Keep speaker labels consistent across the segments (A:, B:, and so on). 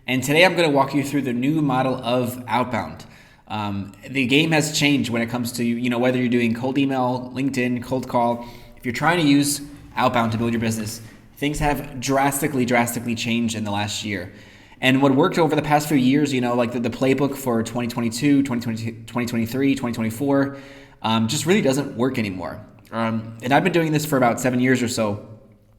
A: And today I'm going to walk you through the new model of Outbound. The game has changed when it comes to whether you're doing cold email, LinkedIn, cold call. If you're trying to use Outbound to build your business, things have drastically changed in the last year. And what worked over the past few years, like the playbook for 2022, 2023, 2024, just really doesn't work anymore. And I've been doing this for about 7 years or so,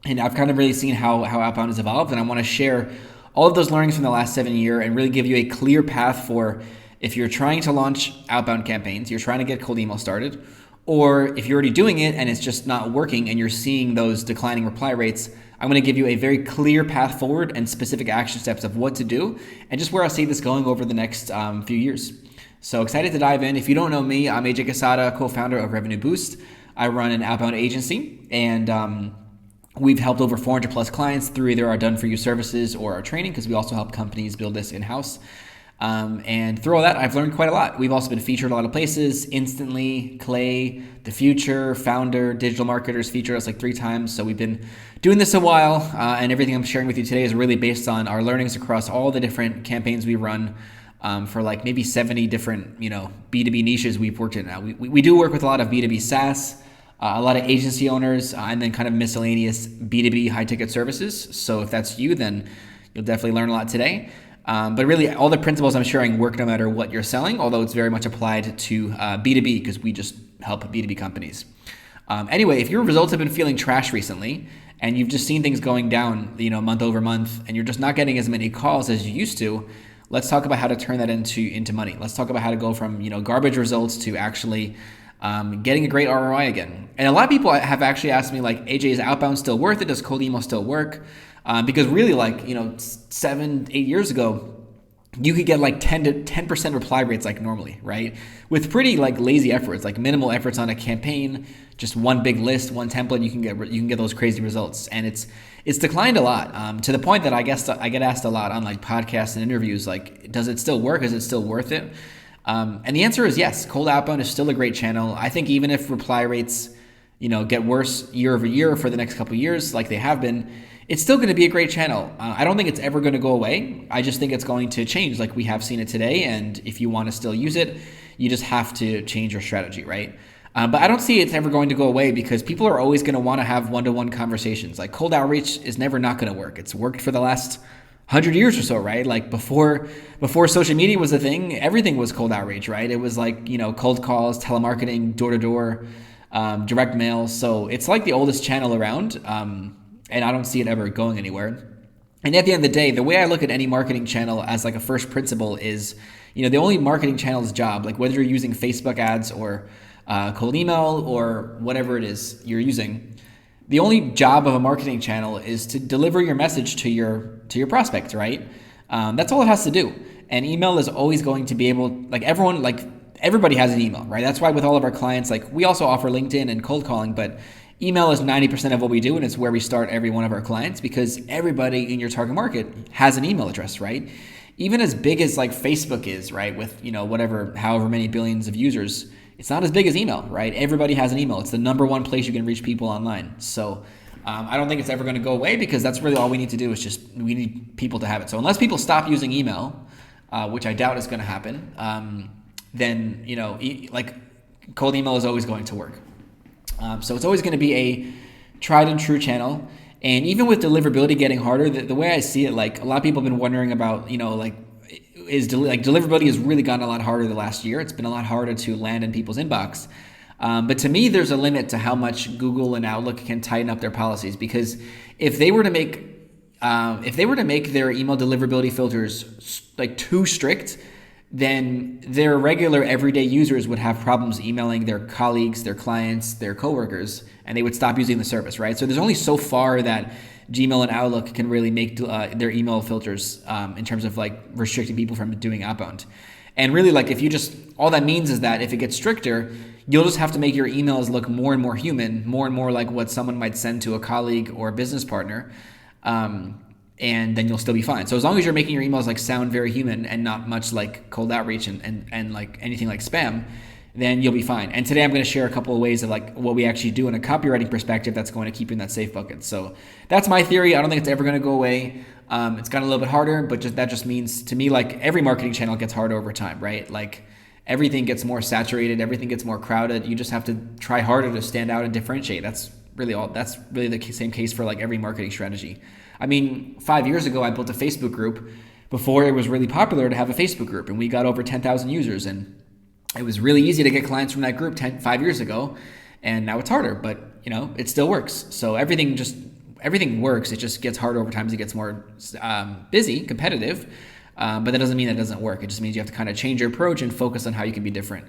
A: and I've kind of really seen how Outbound has evolved, and I want to share all of those learnings from the last 7 years and really give you a clear path for if you're trying to launch outbound campaigns, you're trying to get cold email started, or if you're already doing it and it's just not working and you're seeing those declining reply rates. I'm going to give you a very clear path forward and specific action steps of what to do and just where I see this going over the next few years. So excited to dive in. If you don't know me, I'm AJ Quesada, co-founder of Revenue Boost. I run an outbound agency, and we've helped over 400 plus clients through either our done-for-you services or our training, because we also help companies build this in-house. And through all that, I've learned quite a lot. We've also been featured a lot of places. Instantly, Clay, The Future, Founder, Digital Marketers featured us like 3 times. So we've been doing this a while, and everything I'm sharing with you today is really based on our learnings across all the different campaigns we run for like maybe 70 different B2B niches we've worked in now. We do work with a lot of B2B SaaS, a lot of agency owners, and then kind of miscellaneous B2B high-ticket services. So if that's you, then you'll definitely learn a lot today. But really, all the principles I'm sharing work no matter what you're selling, although it's very much applied to B2B because we just help B2B companies. Anyway, if your results have been feeling trash recently and you've just seen things going down, month over month, and you're just not getting as many calls as you used to, let's talk about how to turn that into money. Let's talk about how to go from garbage results to actually getting a great ROI again. And a lot of people have actually asked me, like, AJ, is outbound still worth it? Does cold email still work? Because really, 7-8 years ago, you could get like 10% reply rates like normally, right? With pretty like lazy efforts, like minimal efforts on a campaign, just one big list, one template, you can get those crazy results. And it's declined a lot, to the point that I get asked a lot on like podcasts and interviews, like, does it still work? Is it still worth it? And the answer is yes. Cold outbound is still a great channel. I think even if reply rates, get worse year over year for the next couple of years, like they have been, it's still going to be a great channel. I don't think it's ever going to go away. I just think it's going to change like we have seen it today. And if you want to still use it, you just have to change your strategy, right? But I don't see it's ever going to go away because people are always going to want to have one-to-one conversations. Like cold outreach is never not going to work. It's worked for the last 100 years or so, right? Like before social media was a thing, everything was cold outreach, right? It was like, cold calls, telemarketing, door-to-door, direct mail. So it's like the oldest channel around. And I don't see it ever going anywhere. And at the end of the day, the way I look at any marketing channel as like a first principle is, the only marketing channel's job, like whether you're using Facebook ads or cold email or whatever it is you're using, the only job of a marketing channel is to deliver your message to your prospect, right? That's all it has to do. And email is always going to be able, everybody has an email, right? That's why with all of our clients, like we also offer LinkedIn and cold calling, but email is 90% of what we do, and it's where we start every one of our clients because everybody in your target market has an email address, right? Even as big as like Facebook is, right, with however many billions of users, it's not as big as email, right? Everybody has an email. It's the number one place you can reach people online. So I don't think it's ever going to go away because that's really all we need to do is we need people to have it. So unless people stop using email, which I doubt is going to happen, then cold email is always going to work. So it's always going to be a tried and true channel. And even with deliverability getting harder, the way I see it, like a lot of people have been wondering about, deliverability has really gotten a lot harder the last year. It's been a lot harder to land in people's inbox. But to me, there's a limit to how much Google and Outlook can tighten up their policies, because if they were to make their email deliverability filters like too strict, then their regular everyday users would have problems emailing their colleagues, their clients, their coworkers, and they would stop using the service, right? So there's only so far that Gmail and Outlook can really make their email filters in terms of like restricting people from doing outbound. And really, like all that means is that if it gets stricter, you'll just have to make your emails look more and more human, more and more like what someone might send to a colleague or a business partner. And then you'll still be fine. So as long as you're making your emails like sound very human and not much like cold outreach and like anything like spam, then you'll be fine. And today I'm going to share a couple of ways of like what we actually do in a copywriting perspective that's going to keep you in that safe bucket. So that's my theory. I don't think it's ever going to go away. It's gotten a little bit harder, but that just means to me, like every marketing channel gets harder over time, right? Like everything gets more saturated, everything gets more crowded. You just have to try harder to stand out and differentiate. That's really the same case for like every marketing strategy. I mean, 5 years ago, I built a Facebook group before it was really popular to have a Facebook group, and we got over 10,000 users, and it was really easy to get clients from that group 5 years ago, and now it's harder, but it still works. So everything works. It just gets harder over time as it gets more busy, competitive, but that doesn't mean that it doesn't work. It just means you have to kind of change your approach and focus on how you can be different.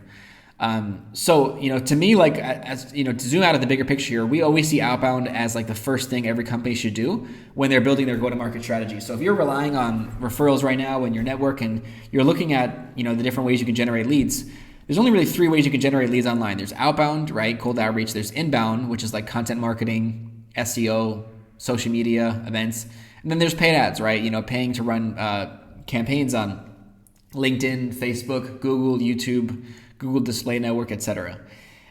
A: So to me, like to zoom out of the bigger picture here, we always see outbound as like the first thing every company should do when they're building their go-to-market strategy. So if you're relying on referrals right now in your network and you're looking at the different ways you can generate leads, there's only really 3 ways you can generate leads online. There's outbound, right? Cold outreach. There's inbound, which is like content marketing, SEO, social media, events. And then there's paid ads, right? Paying to run campaigns on LinkedIn, Facebook, Google, YouTube, Google Display Network, etc.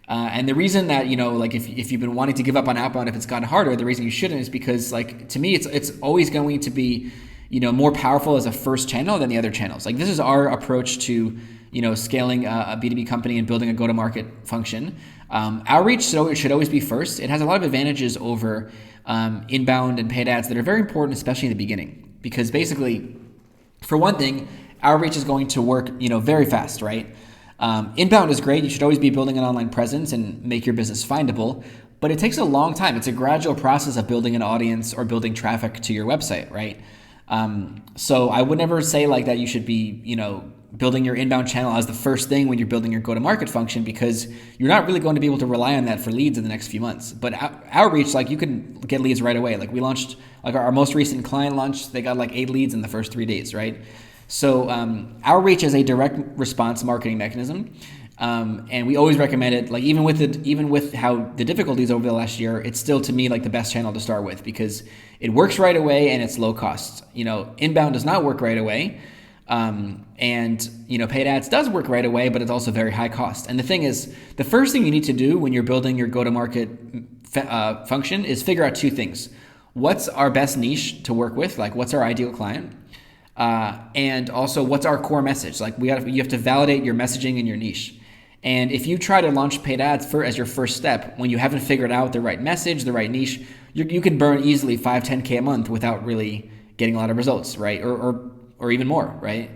A: And the reason that, like if you've been wanting to give up on outbound, if it's gotten harder, the reason you shouldn't is because like, to me, it's always going to be, more powerful as a first channel than the other channels. Like this is our approach to, scaling a B2B company and building a go-to-market function. Outreach should always be first. It has a lot of advantages over inbound and paid ads that are very important, especially in the beginning, because basically, for one thing, outreach is going to work, very fast, right? Inbound is great. You should always be building an online presence and make your business findable, but it takes a long time. It's a gradual process of building an audience or building traffic to your website, right? So I would never say like that you should be, building your inbound channel as the first thing when you're building your go-to-market function, because you're not really going to be able to rely on that for leads in the next few months. But outreach, like you can get leads right away. Like we launched, like our most recent client launched, they got like 8 leads in the first 3 days, right? So outreach is a direct response marketing mechanism, and we always recommend it. Like even with how the difficulties over the last year, it's still to me like the best channel to start with because it works right away and it's low cost. Inbound does not work right away, and paid ads does work right away, but it's also very high cost. And the thing is, the first thing you need to do when you're building your go-to-market function is figure out 2 things: what's our best niche to work with, like what's our ideal client. And also what's our core message? Like you have to validate your messaging and your niche. And if you try to launch paid ads as your first step, when you haven't figured out the right message, the right niche, you can burn easily 5-10K a month without really getting a lot of results, right? Or even more, right?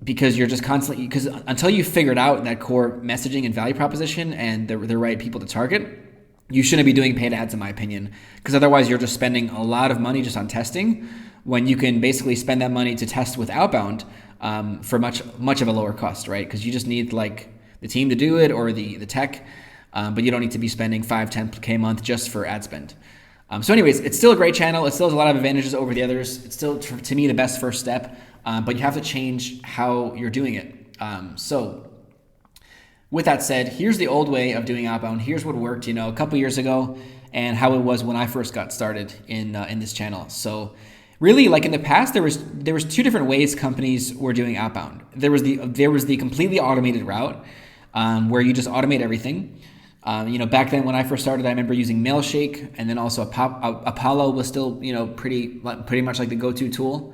A: Because you're just constantly, because until you figured out that core messaging and value proposition and the right people to target, you shouldn't be doing paid ads in my opinion, because otherwise you're just spending a lot of money just on testing when you can basically spend that money to test with outbound for much of a lower cost, right? Because you just need like the team to do it or the tech, but you don't need to be spending 5-10K a month just for ad spend. So anyways, it's still a great channel. It still has a lot of advantages over the others. It's still, to me, the best first step, but you have to change how you're doing it. So with that said, here's the old way of doing outbound. Here's what worked, a couple years ago and how it was when I first got started in this channel. So really, like in the past, there was 2 different ways companies were doing outbound. There was the completely automated route where you just automate everything. Back then when I first started, I remember using Mailshake, and then also Apollo was still, pretty much like the go-to tool.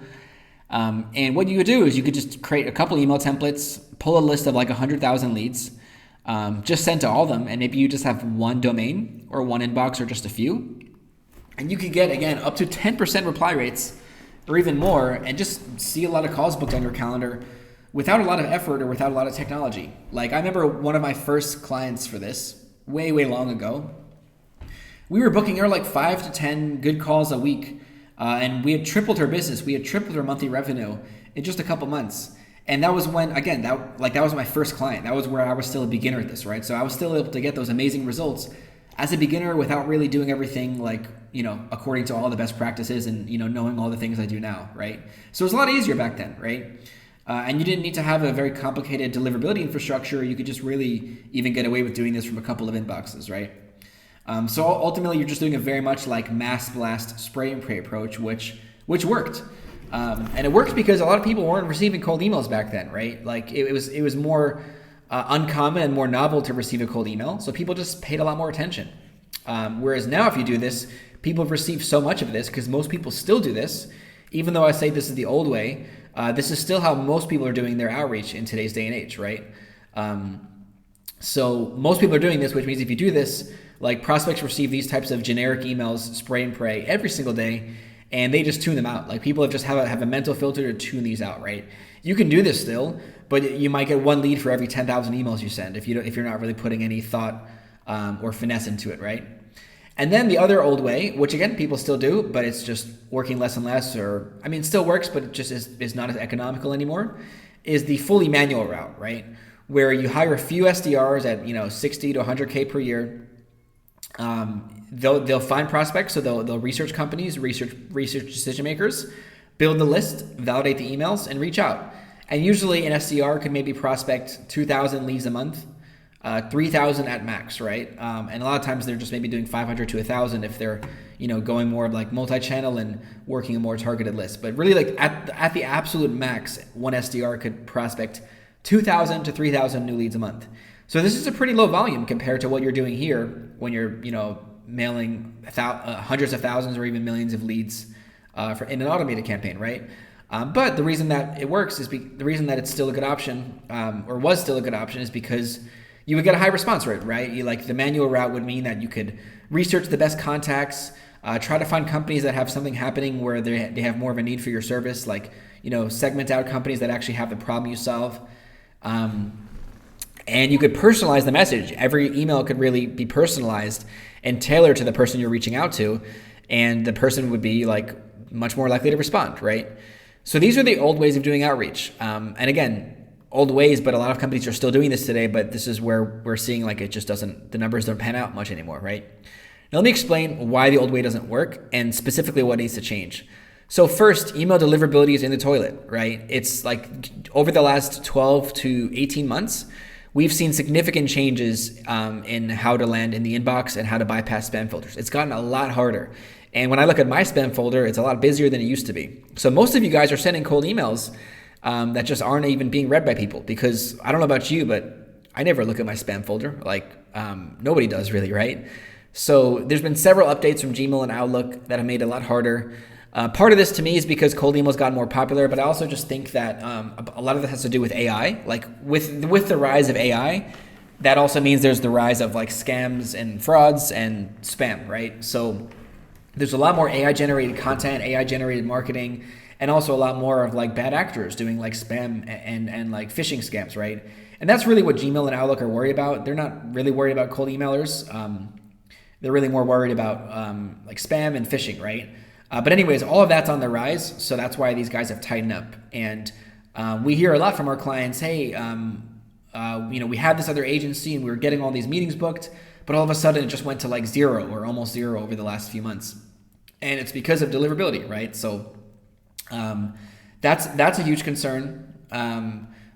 A: And what you would do is you could just create a couple email templates, pull a list of like 100,000 leads, just send to all of them, and maybe you just have 1 domain or 1 inbox or just a few. And you could get, again, up to 10% reply rates or even more, and just see a lot of calls booked on your calendar without a lot of effort or without a lot of technology. Like I remember one of my first clients for this, way long ago, we were booking her like 5 to 10 good calls a week, and we had tripled her business. We had tripled her monthly revenue in just a couple months. And that was when, again, that was my first client. That was where I was still a beginner at this, right? So I was still able to get those amazing results as a beginner without really doing everything like, according to all the best practices and, knowing all the things I do now, right? So it was a lot easier back then, right? And you didn't need to have a very complicated deliverability infrastructure. You could just really even get away with doing this from a couple of inboxes, right? So ultimately, you're just doing a very much like mass blast spray and pray approach, which worked. And it worked because a lot of people weren't receiving cold emails back then, right? Like it was more uncommon and more novel to receive a cold email. So people just paid a lot more attention. Whereas now if you do this, people have received so much of this because most people still do this. Even though I say this is the old way, this is still how most people are doing their outreach in today's day and age, right? So most people are doing this, which means if you do this, like prospects receive these types of generic emails, spray and pray every single day, and they just tune them out. Like people have a mental filter to tune these out, right? You can do this still, but you might get one lead for every 10,000 emails you send if you're not really putting any thought or finesse into it, right? And then the other old way, which again people still do, but it's just working less and less, or I mean, it still works, but it just is not as economical anymore, is the fully manual route, right? Where you hire a few SDRs at 60 to 100K per year. They'll find prospects, so they'll research companies, research decision makers, build the list, validate the emails, and reach out. And usually an SDR could maybe prospect 2,000 leads a month. 3,000 at max, right? And a lot of times they're just maybe doing 500 to 1,000 if they're, going more like multi-channel and working a more targeted list. But really, like at the absolute max, one SDR could prospect 2,000 to 3,000 new leads a month. So this is a pretty low volume compared to what you're doing here when you're, mailing hundreds of thousands or even millions of leads in an automated campaign, right? But the reason that it works is the reason that it's still a good option, or was still a good option, is because you would get a high response rate, right? The manual route would mean that you could research the best contacts, try to find companies that have something happening where they have more of a need for your service, segment out companies that actually have the problem you solve. And you could personalize the message. Every email could really be personalized and tailored to the person you're reaching out to, and the person would be much more likely to respond, right? So these are the old ways of doing outreach. And again, old ways, but a lot of companies are still doing this today, but this is where we're seeing the numbers don't pan out much anymore, right? Now let me explain why the old way doesn't work and specifically what needs to change. So first, email deliverability is in the toilet, right? It's over the last 12 to 18 months, we've seen significant changes in how to land in the inbox and how to bypass spam filters. It's gotten a lot harder. And when I look at my spam folder, it's a lot busier than it used to be. So most of you guys are sending cold emails that just aren't even being read by people, because I don't know about you, but I never look at my spam folder. Nobody does really, right? So there's been several updates from Gmail and Outlook that have made it a lot harder. Part of this to me is because cold emails got more popular, but I also just think that a lot of that has to do with AI. With the rise of AI, that also means there's the rise of scams and frauds and spam, right? So there's a lot more AI-generated content, AI-generated marketing, and also a lot more of bad actors doing spam and phishing scams, right? And that's really what Gmail and Outlook are worried about. They're not really worried about cold emailers. They're really more worried about spam and phishing, right? But anyways, all of that's on the rise, so that's why these guys have tightened up. And we hear a lot from our clients, hey, we had this other agency and we were getting all these meetings booked, but all of a sudden it just went to zero or almost zero over the last few months. And it's because of deliverability, right? So that's a huge concern.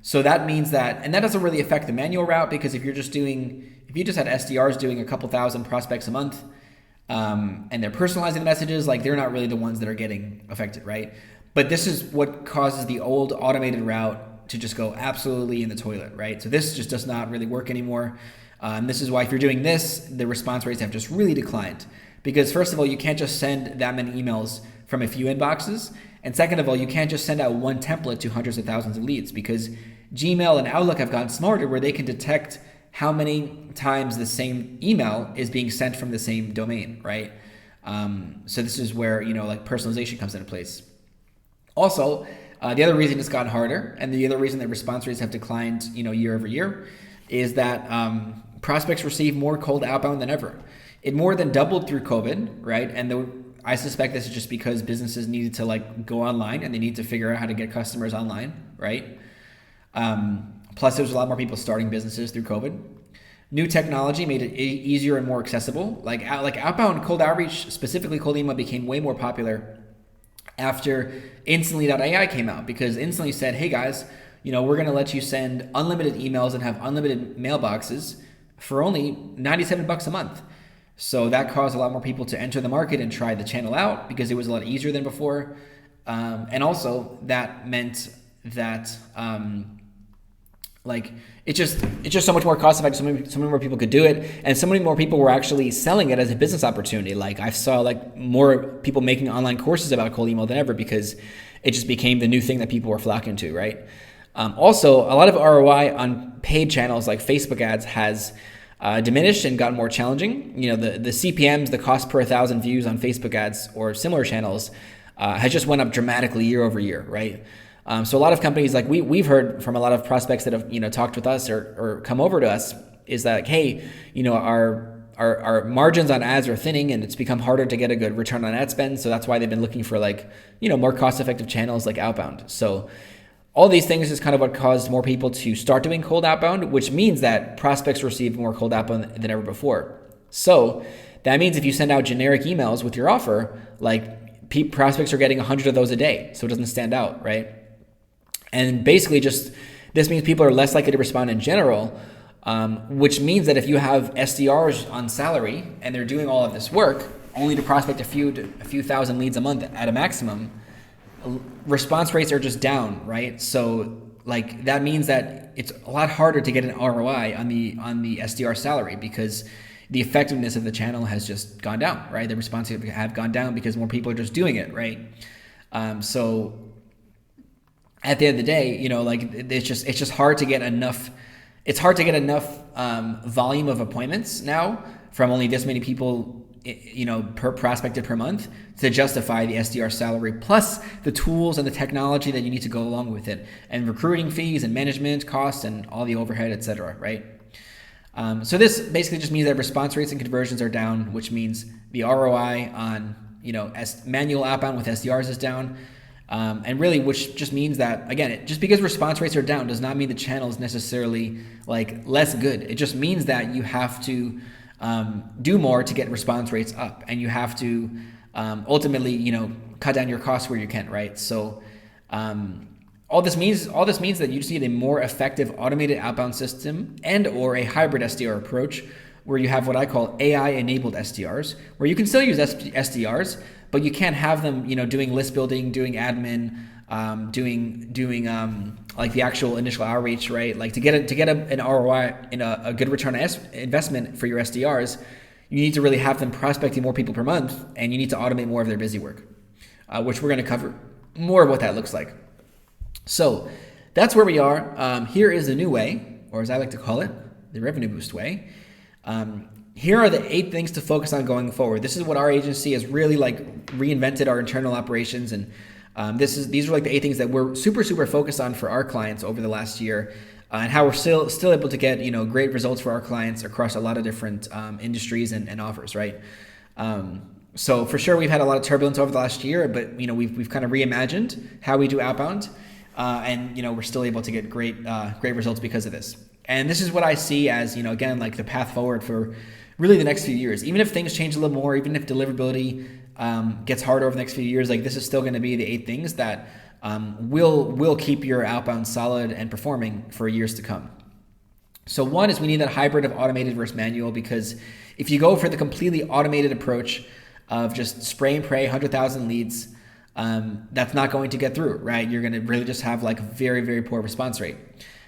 A: So that means that, and that doesn't really affect the manual route, because if you just had SDRs doing a couple thousand prospects a month, and they're personalizing the messages, they're not really the ones that are getting affected, right? But this is what causes the old automated route to just go absolutely in the toilet, right? So this just does not really work anymore. This is why if you're doing this, the response rates have just really declined. Because first of all, you can't just send that many emails from a few inboxes. And second of all, you can't just send out one template to hundreds of thousands of leads, because Gmail and Outlook have gotten smarter where they can detect how many times the same email is being sent from the same domain, right? So this is where, personalization comes into place. Also, the other reason it's gotten harder, and the other reason that response rates have declined, year over year, is that prospects receive more cold outbound than ever. It more than doubled through COVID, right? And I suspect this is just because businesses needed to go online and they need to figure out how to get customers online, right? Plus, there's a lot more people starting businesses through COVID. New technology made it easier and more accessible. Like outbound cold outreach, specifically cold email, became way more popular after Instantly.ai came out, because Instantly said, hey guys, we're going to let you send unlimited emails and have unlimited mailboxes for only $97 a month. So that caused a lot more people to enter the market and try the channel out, because it was a lot easier than before. And also that meant that Like it's just so much more cost effective. So many more people could do it, and so many more people were actually selling it as a business opportunity. Like I saw like more people making online courses about cold email than ever because it just became the new thing that people were flocking to, right? Also, a lot of ROI on paid channels like Facebook ads has diminished and gotten more challenging. You know, the CPMs, the cost per 1,000 views on Facebook ads or similar channels has just went up dramatically year over year, right? So a lot of companies, like we've heard from a lot of prospects that have, you know, talked with us or come over to us, is that, hey, you know, our margins on ads are thinning and it's become harder to get a good return on ad spend. So that's why they've been looking for, like, you know, more cost effective channels like outbound. So all these things is kind of what caused more people to start doing cold outbound, which means that prospects receive more cold outbound than ever before. So that means if you send out generic emails with your offer, like prospects are getting 100 of those a day. So it doesn't stand out, right? And basically just this means people are less likely to respond in general, which means that if you have SDRs on salary and they're doing all of this work only to prospect a few thousand leads a month at a maximum, response rates are just down, right? So like that means that it's a lot harder to get an ROI on the SDR salary because the effectiveness of the channel has just gone down, right? The response rates have gone down because more people are just doing it, right? So at the end of the day, you know, like it's just hard to get enough. It's hard to get enough volume of appointments now from only this many people, you know, per prospected per month to justify the SDR salary plus the tools and the technology that you need to go along with it, and recruiting fees and management costs and all the overhead, etc. Right? So this basically just means that response rates and conversions are down, which means the ROI on, you know, manual outbound with SDRs is down. And really, which just means that, again, just because response rates are down does not mean the channel is necessarily like less good. It just means that you have to do more to get response rates up, and you have to ultimately, you know, cut down your costs where you can, right? So all this means that you just need a more effective automated outbound system and or a hybrid SDR approach, where you have what I call AI-enabled SDRs, where you can still use SDRs, but you can't have them, you know, doing list building, doing admin, doing like the actual initial outreach, right? Like to get an ROI in a good return on investment for your SDRs, you need to really have them prospecting more people per month, and you need to automate more of their busy work, which we're going to cover more of what that looks like. So that's where we are. Here is the new way, or as I like to call it, the revenue boost way. Here are the 8 things to focus on going forward. This is what our agency has really like reinvented our internal operations, and these are like the 8 things that we're super focused on for our clients over the last year, and how we're still able to get, you know, great results for our clients across a lot of different industries and offers, right? So for sure we've had a lot of turbulence over the last year, but you know we've kind of reimagined how we do outbound, and you know we're still able to get great results because of this. And this is what I see as, you know, again, like the path forward for really the next few years. Even if things change a little more, even if deliverability gets harder over the next few years, like this is still going to be the 8 things that will keep your outbound solid and performing for years to come. So one is we need that hybrid of automated versus manual, because if you go for the completely automated approach of just spray and pray 100,000 leads, that's not going to get through, right? You're going to really just have like a very poor response rate.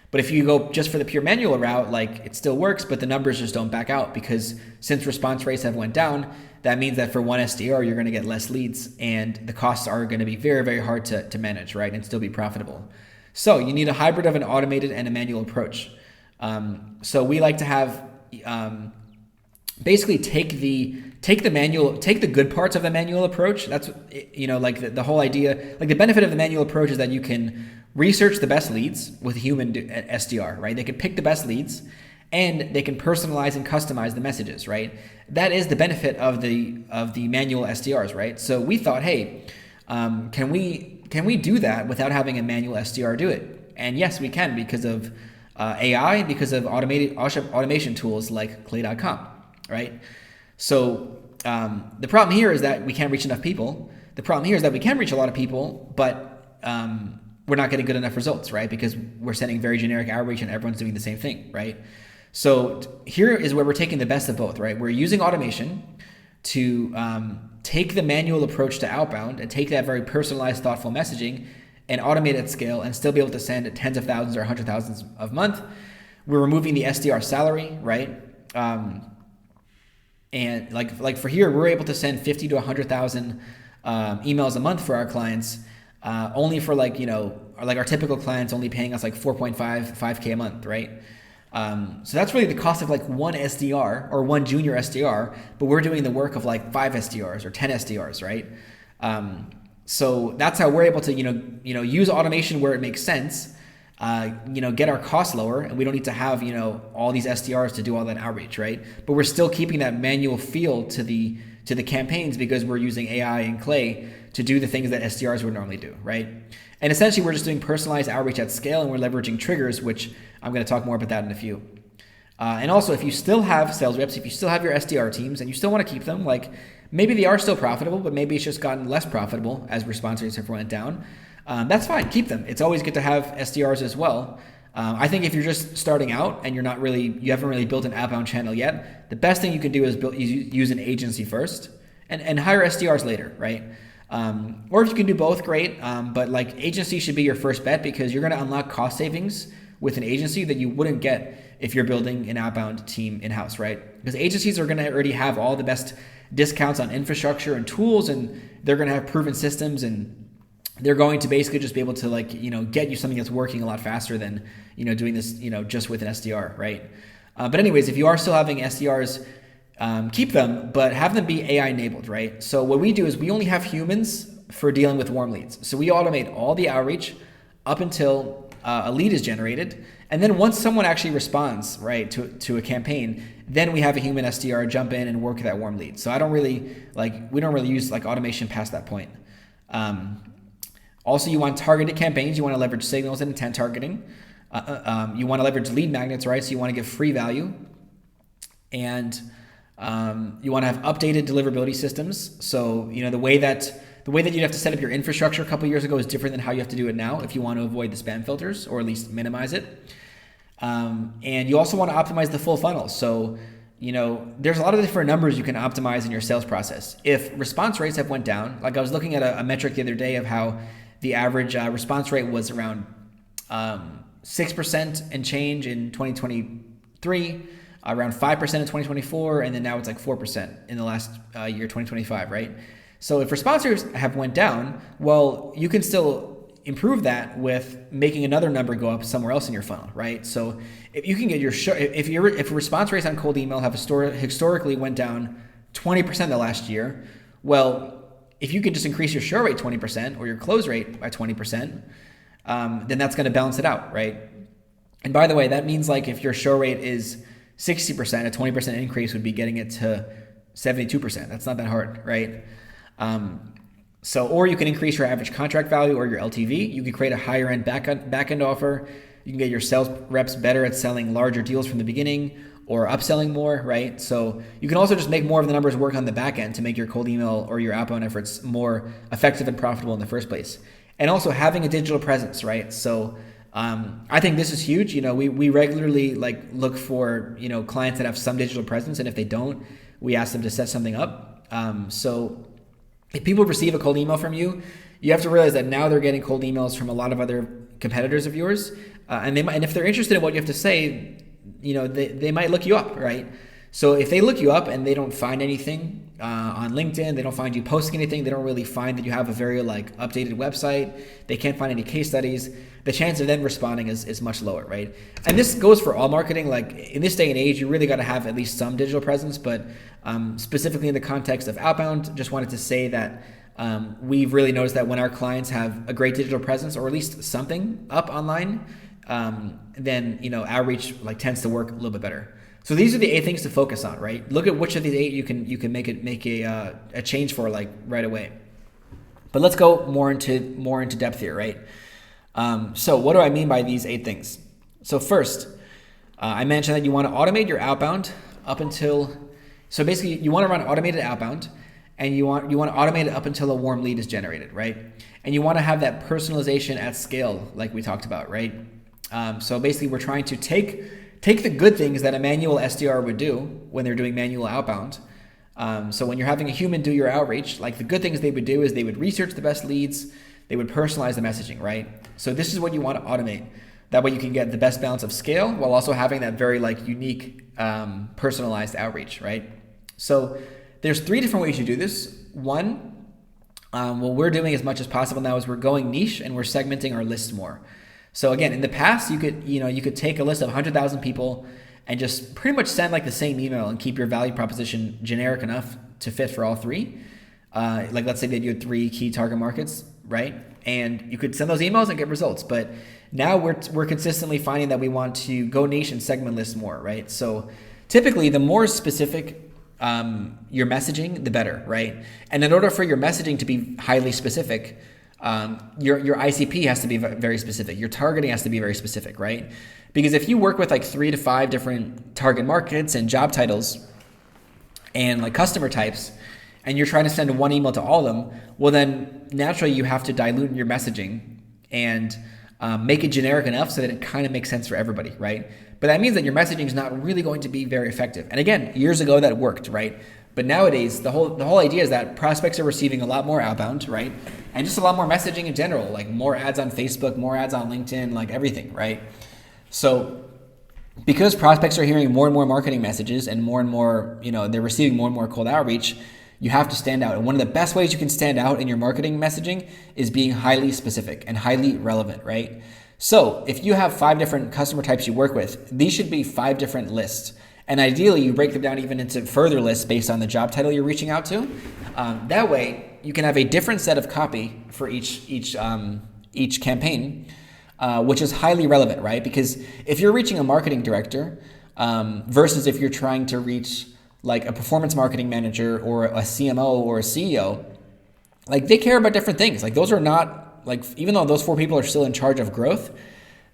A: But if you go just for the pure manual route, like it still works, but the numbers just don't back out, because since response rates have went down, that means that for one SDR, you're going to get less leads, and the costs are going to be very hard to manage, right? And still be profitable. So you need a hybrid of an automated and a manual approach. So we like to have, basically take the good parts of the manual approach. That's, you know, like the whole idea, like the benefit of the manual approach is that you can research the best leads with a human SDR, right? They can pick the best leads, and they can personalize and customize the messages, right? That is the benefit of the manual SDRs, right? So we thought, hey, can we do that without having a manual SDR do it? And yes, we can, because of AI, because of automation tools like Clay.com, right? So the problem here is that we can't reach enough people. The problem here is that we can reach a lot of people, but we're not getting good enough results, right? Because we're sending very generic outreach and everyone's doing the same thing, right? So here is where we're taking the best of both, right? We're using automation to take the manual approach to outbound and take that very personalized, thoughtful messaging and automate at scale and still be able to send tens of thousands or hundred thousands a month. We're removing the SDR salary, right? And like for here, we're able to send 50 to 100,000 emails a month for our clients, only for our typical clients only paying us like 5K a month, right? So that's really the cost of like one SDR or one junior SDR, but we're doing the work of like 5 SDRs or 10 SDRs, right? So that's how we're able to use automation where it makes sense. Get our costs lower, and we don't need to have all these SDRs to do all that outreach, right? But we're still keeping that manual feel to the campaigns because we're using AI and Clay to do the things that SDRs would normally do, right? And essentially, we're just doing personalized outreach at scale, and we're leveraging triggers, which I'm going to talk more about that in a few. And also, if you still have sales reps, if you still have your SDR teams, and you still want to keep them, like maybe they are still profitable, but maybe it's just gotten less profitable as response rates have went down. That's fine. Keep them. It's always good to have SDRs as well. I think if you're just starting out and you haven't really built an outbound channel yet, the best thing you can do is use an agency first and hire SDRs later, right? Or if you can do both, great. But like agency should be your first bet because you're going to unlock cost savings with an agency that you wouldn't get if you're building an outbound team in-house, right? Because agencies are going to already have all the best discounts on infrastructure and tools, and they're going to have proven systems, and they're going to basically just be able to get you something that's working a lot faster than doing this just with an SDR, right? But anyways, if you are still having SDRs, keep them, but have them be AI enabled, right? So what we do is we only have humans for dealing with warm leads. So we automate all the outreach up until a lead is generated, and then once someone actually responds, right, to a campaign, then we have a human SDR jump in and work that warm lead. So we don't really use automation past that point. Also, you want targeted campaigns. You want to leverage signals and intent targeting. You want to leverage lead magnets, right? So you want to give free value. And you want to have updated deliverability systems. So, the way that you'd have to set up your infrastructure a couple of years ago is different than how you have to do it now if you want to avoid the spam filters or at least minimize it. And you also want to optimize the full funnel. So, there's a lot of different numbers you can optimize in your sales process. If response rates have went down, like I was looking at a metric the other day of how the average response rate was around 6% and change in 2023, around 5% in 2024, and then now it's like 4% in the last year, 2025, right? So if response rates have went down, well, you can still improve that with making another number go up somewhere else in your funnel, right? So if you can get if response rates on cold email have historically went down 20% the last year, well, if you could just increase your show rate 20% or your close rate by 20%, then that's going to balance it out, right? And by the way, that means like if your show rate is 60%, a 20% increase would be getting it to 72%. That's not that hard, right? Or you can increase your average contract value or your LTV. You can create a higher end back-end offer. You can get your sales reps better at selling larger deals from the beginning or upselling more, right? So you can also just make more of the numbers work on the back end to make your cold email or your outbound efforts more effective and profitable in the first place. And also having a digital presence, right? So I think this is huge. We regularly look for, clients that have some digital presence. And if they don't, we ask them to set something up. So if people receive a cold email from you, you have to realize that now they're getting cold emails from a lot of other competitors of yours. And if they're interested in what you have to say, they might look you up, right? So if they look you up and they don't find anything on LinkedIn, they don't find you posting anything, they don't really find that you have a very updated website, they can't find any case studies, the chance of them responding is much lower, right? And this goes for all marketing. Like in this day and age, you really got to have at least some digital presence, but specifically in the context of outbound, just wanted to say that we've really noticed that when our clients have a great digital presence or at least something up online, then outreach tends to work a little bit better. So these are the 8 things to focus on, right? Look at which of these 8 you can make a change for right away. But let's go more into depth here, right? So what do I mean by these 8 things? So first, I mentioned that you want to automate your outbound so basically you want to run automated outbound, and you want to automate it up until a warm lead is generated, right? And you want to have that personalization at scale, like we talked about, right? So basically we're trying to take the good things that a manual SDR would do when they're doing manual outbound. So when you're having a human do your outreach, the good things they would do is they would research the best leads, They would personalize the messaging, right? So this is what you want to automate. That way you can get the best balance of scale while also having that very like unique personalized outreach, right? So there's 3 different ways you do this. One, what we're doing as much as possible now is we're going niche and we're segmenting our lists more. So again, in the past, you could take a list of 100,000 people and just pretty much send like the same email and keep your value proposition generic enough to fit for all 3. Like let's say that you had 3 key target markets, right? And you could send those emails and get results. But now we're consistently finding that we want to go niche and segment lists more, right? So typically, the more specific your messaging, the better, right? And in order for your messaging to be highly specific, your ICP has to be very specific. Your targeting has to be very specific, right? Because if you work with like 3 to 5 different target markets and job titles and like customer types, and you're trying to send one email to all of them, well then naturally you have to dilute your messaging and make it generic enough so that it kind of makes sense for everybody, right? But that means that your messaging is not really going to be very effective. And again, years ago that worked, right? But nowadays, the whole idea is that prospects are receiving a lot more outbound, right? And just a lot more messaging in general, like more ads on Facebook, more ads on LinkedIn, like everything, right? So because prospects are hearing more and more marketing messages and more, they're receiving more and more cold outreach, you have to stand out. And one of the best ways you can stand out in your marketing messaging is being highly specific and highly relevant, right? So if you have 5 different customer types you work with, these should be 5 different lists. And ideally, you break them down even into further lists based on the job title you're reaching out to. That way, you can have a different set of copy for each campaign, which is highly relevant, right? Because if you're reaching a marketing director versus if you're trying to reach like a performance marketing manager or a CMO or a CEO, like they care about different things. Like those are not like, even though those 4 people are still in charge of growth,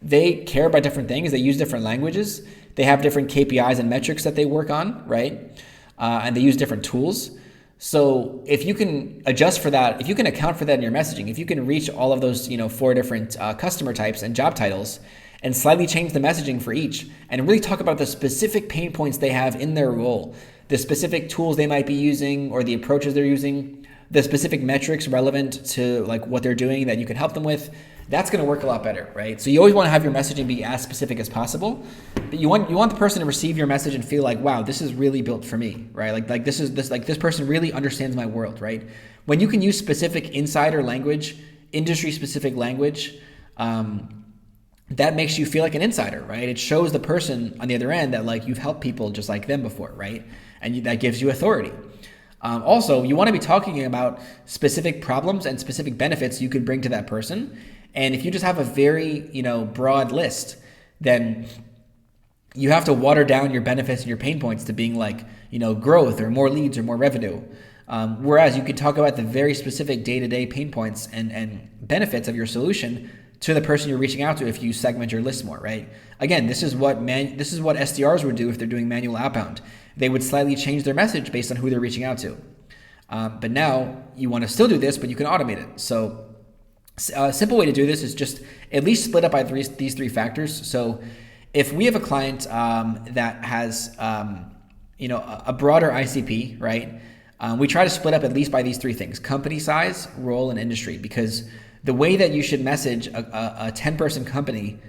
A: they care about different things. They use different languages. They have different KPIs and metrics that they work on, right? And they use different tools. So if you can adjust for that, if you can account for that in your messaging, if you can reach all of those, 4 different customer types and job titles and slightly change the messaging for each and really talk about the specific pain points they have in their role, the specific tools they might be using or the approaches they're using, the specific metrics relevant to like what they're doing that you can help them with, that's going to work a lot better, right? So you always want to have your messaging be as specific as possible, but you want the person to receive your message and feel like, wow, this is really built for me, right? Like this person really understands my world, right? When you can use specific insider language, industry specific language, that makes you feel like an insider, right? It shows the person on the other end that like you've helped people just like them before, right? And that gives you authority. Also, you want to be talking about specific problems and specific benefits you could bring to that person. And if you just have a very, broad list, then you have to water down your benefits and your pain points to being like, growth or more leads or more revenue. Whereas you could talk about the very specific day-to-day pain points and benefits of your solution to the person you're reaching out to if you segment your list more, right? Again, this is what SDRs would do if they're doing manual outbound. They would slightly change their message based on who they're reaching out to. But now you want to still do this, but you can automate it. So a simple way to do this is just at least split up by these 3 factors. So if we have a client that has a broader ICP, right? We try to split up at least by these 3 things: company size, role, and industry. Because the way that you should message a 10-person company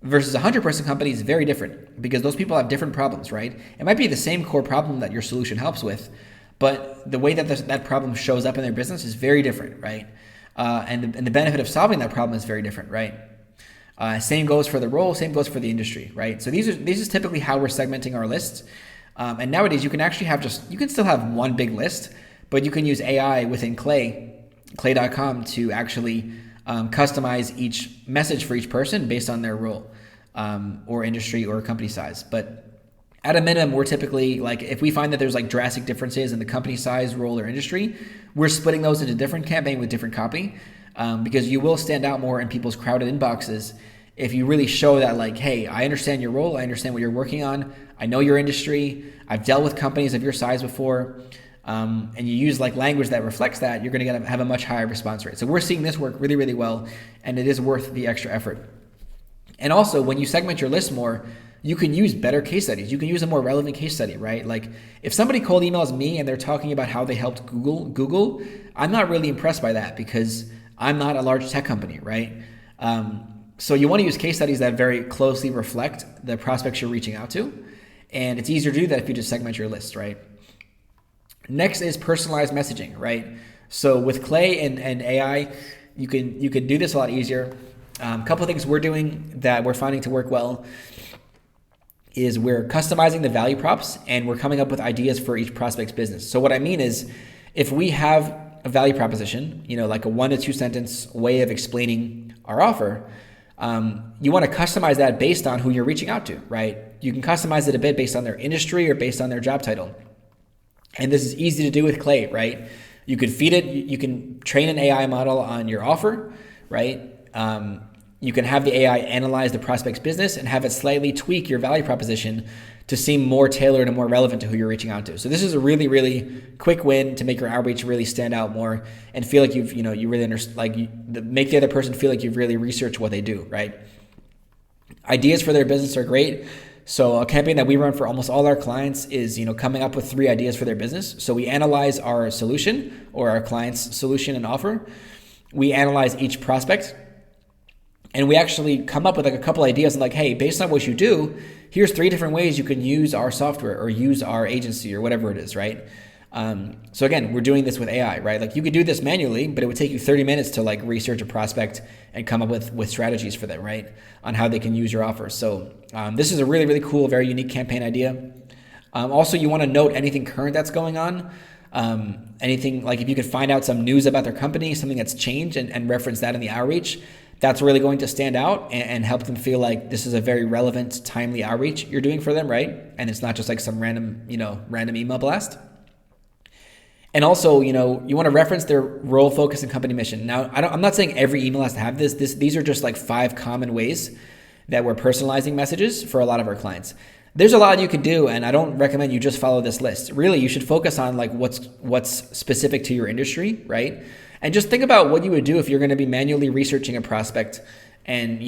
A: versus a 100-person company is very different, because those people have different problems, right? It might be the same core problem that your solution helps with, but the way that that problem shows up in their business is very different, right? And the benefit of solving that problem is very different, right? Same goes for the role, same goes for the industry, right? So these is typically how we're segmenting our lists. And nowadays you can actually you can still have one big list, but you can use AI within clay.com to actually customize each message for each person based on their role or industry or company size. But at a minimum, we're typically like, if we find that there's like drastic differences in the company size, role, or industry, we're splitting those into different campaign with different copy, because you will stand out more in people's crowded inboxes if you really show that like, hey, I understand your role, I understand what you're working on, I know your industry, I've dealt with companies of your size before, and you use like language that reflects that, you're going to have a much higher response rate. So we're seeing this work really, really well, and it is worth the extra effort. And also, when you segment your list more, you can use better case studies. You can use a more relevant case study, right? Like if somebody cold emails me and they're talking about how they helped Google, I'm not really impressed by that, because I'm not a large tech company, right? So you want to use case studies that very closely reflect the prospects you're reaching out to. And it's easier to do that if you just segment your list, right? Next is personalized messaging, right? So with Clay and AI, you can do this a lot easier. A couple of things we're doing that we're finding to work well is we're customizing the value props and we're coming up with ideas for each prospect's business. So what I mean is if we have a value proposition, like a 1 to 2 sentence way of explaining our offer, you want to customize that based on who you're reaching out to, right? You can customize it a bit based on their industry or based on their job title. And this is easy to do with Clay, right? You could feed it, you can train an AI model on your offer, right? You can have the AI analyze the prospect's business and have it slightly tweak your value proposition to seem more tailored and more relevant to who you're reaching out to. So this is a really, really quick win to make your outreach really stand out more and feel like you really make the other person feel like you've really researched what they do, right? Ideas for their business are great. So a campaign that we run for almost all our clients is, coming up with 3 ideas for their business. So we analyze our solution or our client's solution and offer. We analyze each prospect. And we actually come up with a couple ideas and hey, based on what you do, here's 3 different ways you can use our software or use our agency or whatever it is, right? So again, we're doing this with AI, right? You could do this manually, but it would take you 30 minutes to research a prospect and come up with strategies for them, right? On how they can use your offer. So this is a really, really cool, very unique campaign idea. Also, you want to note anything current that's going on. Anything if you could find out some news about their company, something that's changed and reference that in the outreach, that's really going to stand out and help them feel like this is a very relevant, timely outreach you're doing for them, right? And it's not just some random email blast. And also, you want to reference their role, focus, and company mission. Now, I'm not saying every email has to have this. These are just 5 common ways that we're personalizing messages for a lot of our clients. There's a lot you could do, and I don't recommend you just follow this list. Really, you should focus on what's specific to your industry, right? And just think about what you would do if you're going to be manually researching a prospect and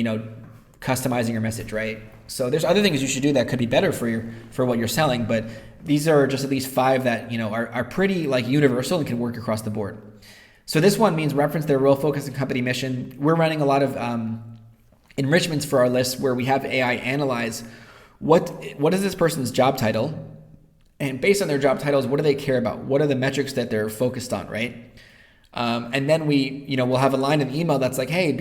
A: customizing your message, right? So there's other things you should do that could be better for what you're selling, but these are just at least 5 that are pretty universal and can work across the board. So this one means reference their role, focus, and company mission. We're running a lot of enrichments for our list where we have AI analyze what is this person's job title, and based on their job titles, what do they care about? What are the metrics that they're focused on, right? And then we'll have a line in the email that's hey,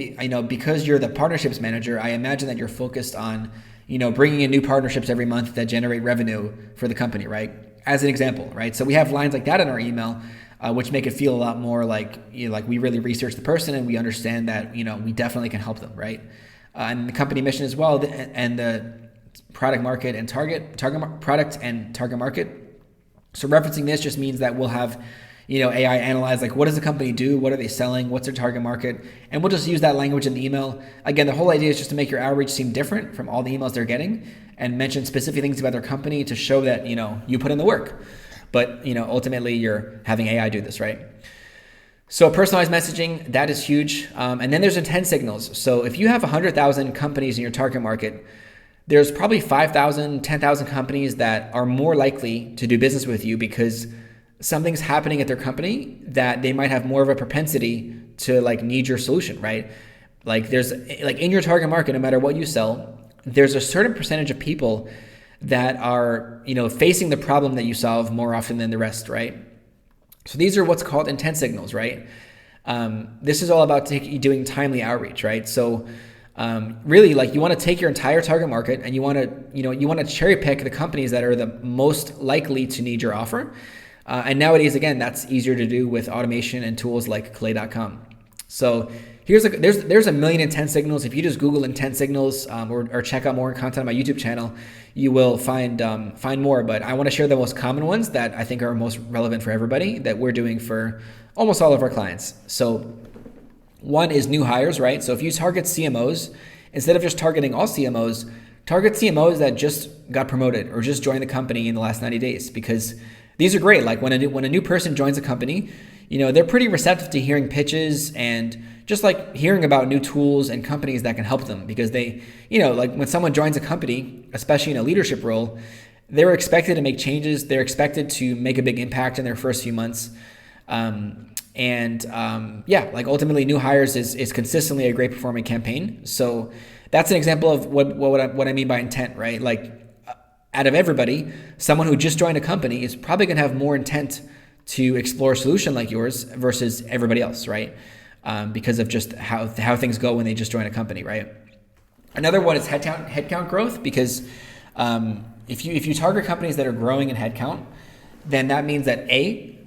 A: because you're the partnerships manager, I imagine that you're focused on, bringing in new partnerships every month that generate revenue for the company, right? As an example, right? So we have lines like that in our email, which make it feel a lot more like we really research the person and we understand that, we definitely can help them, right? And the company mission as well, and the product market and target product and target market. So referencing this just means that we'll have AI analyze what does the company do? What are they selling? What's their target market? And we'll just use that language in the email. Again, the whole idea is just to make your outreach seem different from all the emails they're getting and mention specific things about their company to show that, you put in the work. But, ultimately you're having AI do this, right? So personalized messaging, that is huge. And then there's intent signals. So if you have 100,000 companies in your target market, there's probably 5,000, 10,000 companies that are more likely to do business with you because something's happening at their company that they might have more of a propensity to need your solution, right? There's in your target market, no matter what you sell, there's a certain percentage of people that are, facing the problem that you solve more often than the rest, right? So these are what's called intent signals, right? This is all about doing timely outreach, right? So really you want to take your entire target market and you want to cherry pick the companies that are the most likely to need your offer. And nowadays, again, that's easier to do with automation and tools like clay.com. So there's a million intent signals. If you just Google intent signals or check out more content on my YouTube channel, you will find more. But I want to share the most common ones that I think are most relevant for everybody that we're doing for almost all of our clients. So one is new hires, right? So if you target CMOs, instead of just targeting all CMOs, target CMOs that just got promoted or just joined the company in the last 90 days because these are great. When a new person joins a company, they're pretty receptive to hearing pitches and just hearing about new tools and companies that can help them because they, when someone joins a company, especially in a leadership role, they're expected to make changes. They're expected to make a big impact in their first few months. And yeah, like ultimately new hires is consistently a great performing campaign. So that's an example of what I mean by intent, right? Like out of everybody, someone who just joined a company is probably going to have more intent to explore a solution like yours versus everybody else, right? Because of just how things go when they just join a company, right? Another one is headcount growth, because if you target companies that are growing in headcount, then that means that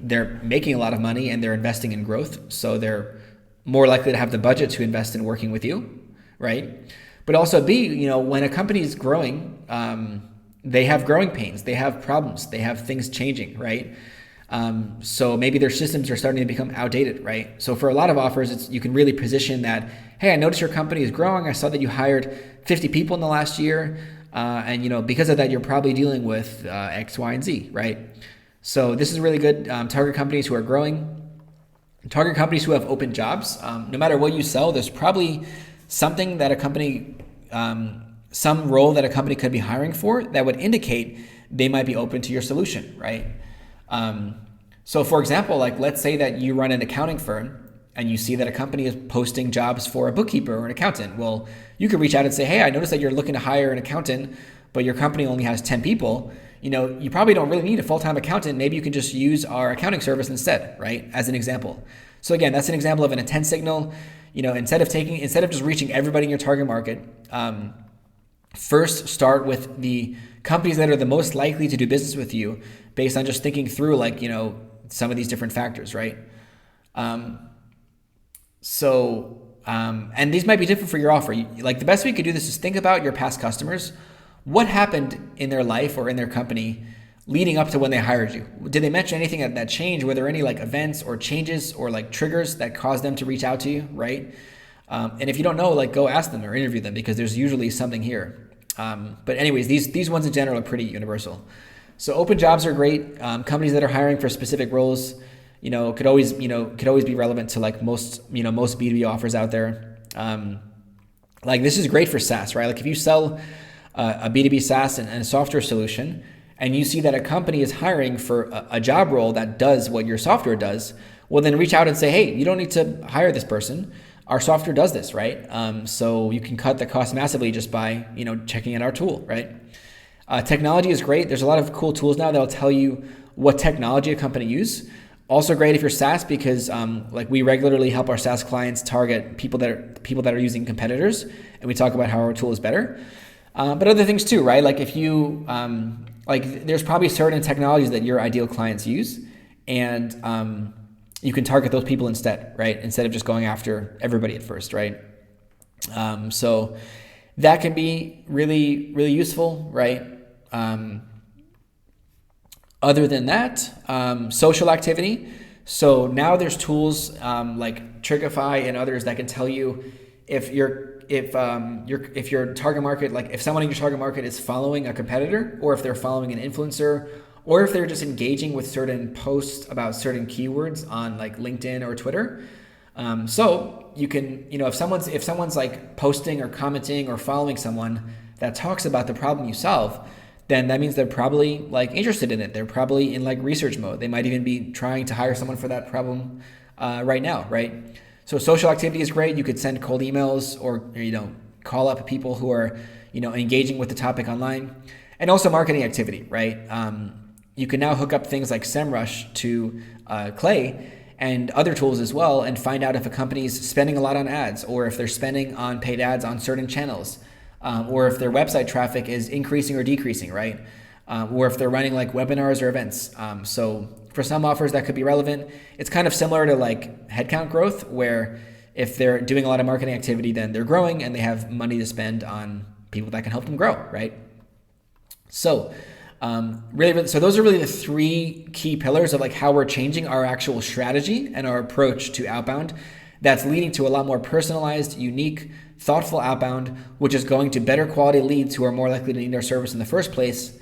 A: they're making a lot of money and they're investing in growth, so they're more likely to have the budget to invest in working with you, right? But also B, when a company is growing, they have growing pains, they have problems, they have things changing, right? So maybe their systems are starting to become outdated, right? So for a lot of offers, you can really position that, hey, I noticed your company is growing. I saw that you hired 50 people in the last year. And because of that, you're probably dealing with X, Y, and Z, right? So this is really good. Target companies who are growing, target companies who have open jobs. No matter what you sell, there's probably something that a company, some role that a company could be hiring for that would indicate they might be open to your solution, right? So for example, like let's say that you run an accounting firm and you see that a company is posting jobs for a bookkeeper or an accountant. Well, you could reach out and say, hey, I noticed that you're looking to hire an accountant, but your company only has 10 people. You probably don't really need a full-time accountant. Maybe you can just use our accounting service instead, right? As an example. So again, that's an example of an intent signal. Instead of just reaching everybody in your target market, first start with the companies that are the most likely to do business with you based on just thinking through some of these different factors, right? And these might be different for your offer. The best way you could do this is think about your past customers. What happened in their life or in their company leading up to when they hired you? Did they mention anything that changed? Were there any events or changes or triggers that caused them to reach out to you, right? And if you don't know, go ask them or interview them, because there's usually something here. But anyways, these ones in general are pretty universal. So open jobs are great. Companies that are hiring for specific roles, could always be relevant to most B2B offers out there. This is great for SaaS, right? If you sell a B2B SaaS and a software solution, and you see that a company is hiring for a job role that does what your software does, well, then reach out and say, hey, you don't need to hire this person. Our software does this, right? So you can cut the cost massively just by, checking out our tool, right? Technology is great. There's a lot of cool tools now that'll tell you what technology a company use. Also great if you're SaaS, because we regularly help our SaaS clients target people that are using competitors, and we talk about how our tool is better. But other things too, right? If you there's probably certain technologies that your ideal clients use, and you can target those people instead, right? Instead of just going after everybody at first, right? So that can be really, really useful, right? Other than that, social activity. So now there's tools like Trigify and others that can tell you if your target market, if someone in your target market is following a competitor, or if they're following an influencer, or if they're just engaging with certain posts about certain keywords on LinkedIn or Twitter. So you can, if someone's posting or commenting or following someone that talks about the problem you solve, then that means they're probably interested in it. They're probably in research mode. They might even be trying to hire someone for that problem right now, right? So social activity is great. You could send cold emails or call up people who are engaging with the topic online, and also marketing activity, right? You can now hook up things like SEMrush to Clay and other tools as well, and find out if a company is spending a lot on ads, or if they're spending on paid ads on certain channels, or if their website traffic is increasing or decreasing, right? Or if they're running webinars or events. So for some offers that could be relevant. It's kind of similar to headcount growth, where if they're doing a lot of marketing activity, then they're growing and they have money to spend on people that can help them grow, right? So so those are really the three key pillars of how we're changing our actual strategy and our approach to outbound. That's leading to a lot more personalized, unique, thoughtful outbound, which is going to better quality leads who are more likely to need our service in the first place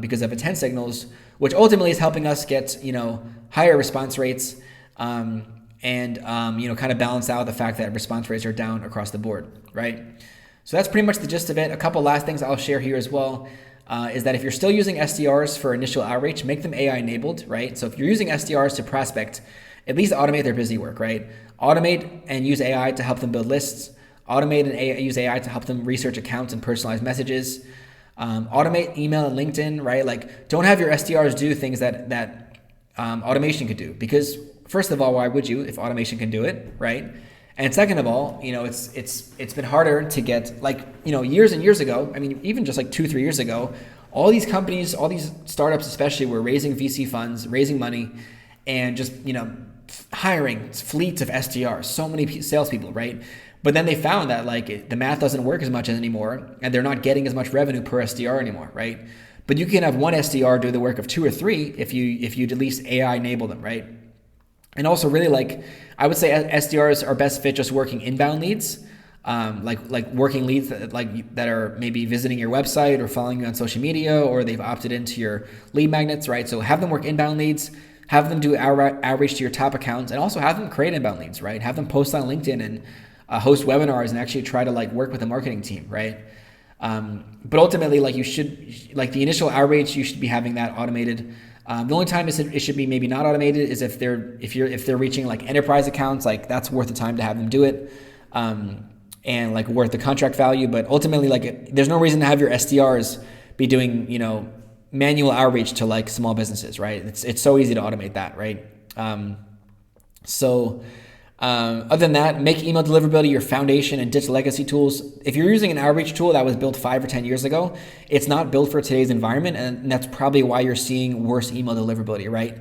A: because of intent signals, which ultimately is helping us get higher response rates and kind of balance out the fact that response rates are down across the board, right? So that's pretty much the gist of it. A couple last things I'll share here as well. Is that if you're still using SDRs for initial outreach, make them AI enabled, right? So if you're using SDRs to prospect, at least automate their busy work, right? Automate and use AI to help them build lists. Automate and use AI to help them research accounts and personalize messages. Automate email and LinkedIn, right? Like, don't have your SDRs do things that automation could do, because first of all, why would you if automation can do it, right? And second of all, it's been harder to get, like, years and years ago. I mean, even just like 2-3 years ago, all these companies, all these startups especially, were raising VC funds, raising money, and just hiring fleets of SDRs, so many salespeople, right? But then they found that the math doesn't work as much anymore, and they're not getting as much revenue per SDR anymore, right? But you can have one SDR do the work of 2 or 3 if you at least AI enable them, right? And also, really, I would say SDRs are best fit just working inbound leads, like working leads that are maybe visiting your website or following you on social media, or they've opted into your lead magnets, right? So have them work inbound leads, have them do outreach to your top accounts, and also have them create inbound leads, right? Have them post on LinkedIn and host webinars and actually try to work with the marketing team, right? But ultimately, you should, the initial outreach, you should be having that automated. The only time it should be maybe not automated is if they're reaching enterprise accounts, that's worth the time to have them do it, and worth the contract value. But ultimately, there's no reason to have your SDRs be doing manual outreach to small businesses, right? It's so easy to automate that, right? Other than that, make email deliverability your foundation and ditch legacy tools. If you're using an outreach tool that was built 5 or 10 years ago, it's not built for today's environment, and that's probably why you're seeing worse email deliverability, right?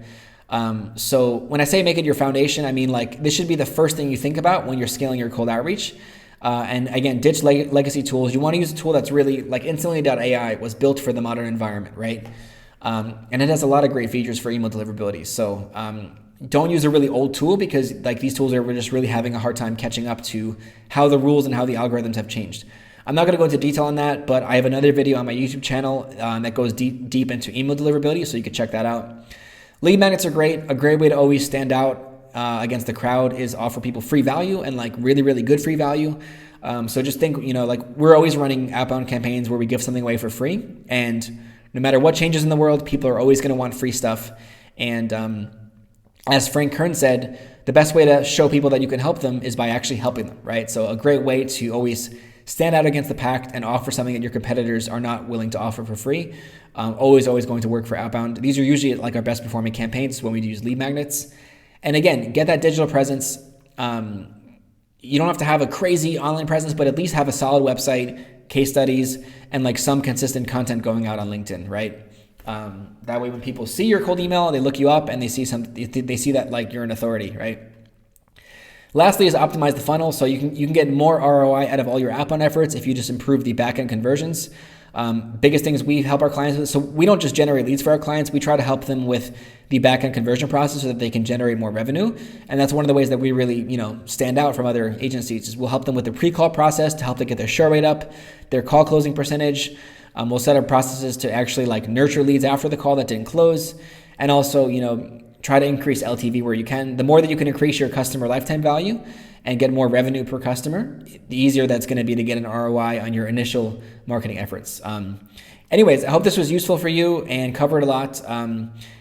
A: So when I say make it your foundation, I mean this should be the first thing you think about when you're scaling your cold outreach. And again, ditch legacy tools. You want to use a tool that's really Instantly.ai was built for the modern environment, right? And it has a lot of great features for email deliverability. So don't use a really old tool, because these tools are just really having a hard time catching up to how the rules and how the algorithms have changed. I'm not going to go into detail on that, but I have another video on my YouTube channel that goes deep into email deliverability, so you can check that out. Lead magnets are great. A great way to always stand out against the crowd is offer people free value, and really, really good free value. So just think, we're always running outbound campaigns where we give something away for free, and no matter what changes in the world, people are always going to want free stuff. And as Frank Kern said, the best way to show people that you can help them is by actually helping them, right? So a great way to always stand out against the pack and offer something that your competitors are not willing to offer for free. Always going to work for outbound. These are usually our best performing campaigns when we use lead magnets. And again, get that digital presence. You don't have to have a crazy online presence, but at least have a solid website, case studies, and some consistent content going out on LinkedIn, right? That way, when people see your cold email, they look you up and they see that you're an authority, right? Lastly is optimize the funnel. So you can get more ROI out of all your outbound efforts if you just improve the backend conversions. Biggest things we help our clients with. So we don't just generate leads for our clients. We try to help them with the backend conversion process so that they can generate more revenue. And that's one of the ways that we really, stand out from other agencies, is we'll help them with the pre-call process to help them get their show rate up, their call closing percentage. We'll set up processes to actually nurture leads after the call that didn't close, and also try to increase LTV where you can. The more that you can increase your customer lifetime value and get more revenue per customer, the easier that's going to be to get an ROI on your initial marketing efforts. Anyways, I hope this was useful for you and covered a lot.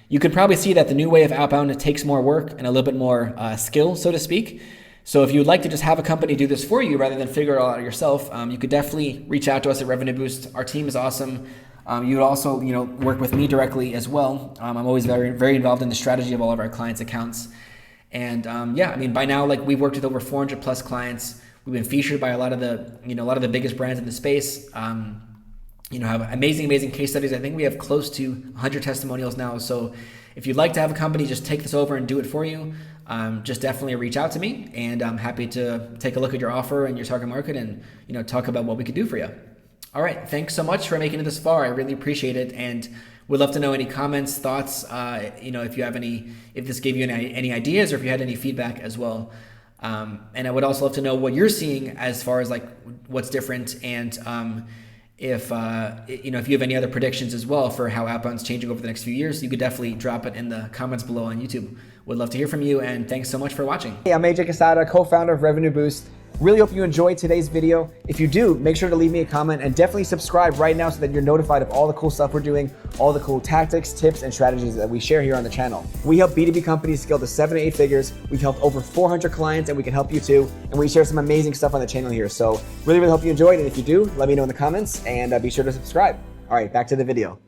A: You could probably see that the new way of outbound takes more work and a little bit more skill, so to speak. So if you would like to just have a company do this for you rather than figure it all out yourself, you could definitely reach out to us at Revenue Boost. Our team is awesome. You would also, work with me directly as well. I'm always very, very involved in the strategy of all of our clients' accounts. And by now, we've worked with over 400 plus clients. We've been featured by a lot of the biggest brands in the space. Have amazing case studies. I think we have close to 100 testimonials now. So if you'd like to have a company just take this over and do it for you, just definitely reach out to me, and I'm happy to take a look at your offer and your target market and talk about what we could do for you. All right, thanks so much for making it this far. I really appreciate it, and would love to know any comments, thoughts. If you have if this gave you any ideas, or if you had any feedback as well. And I would also love to know what you're seeing as far as what's different, and if you have any other predictions as well for how outbound's changing over the next few years, you could definitely drop it in the comments below on YouTube. Would love to hear from you, and thanks so much for watching.
B: Hey, I'm AJ Quesada, co-founder of Revenue Boost. Really hope you enjoyed today's video. If you do, make sure to leave me a comment and definitely subscribe right now so that you're notified of all the cool stuff we're doing, all the cool tactics, tips, and strategies that we share here on the channel. We help B2B companies scale to 7 to 8 figures. We've helped over 400 clients and we can help you too. And we share some amazing stuff on the channel here. So really hope you enjoyed. And if you do, let me know in the comments and be sure to subscribe. All right, back to the video.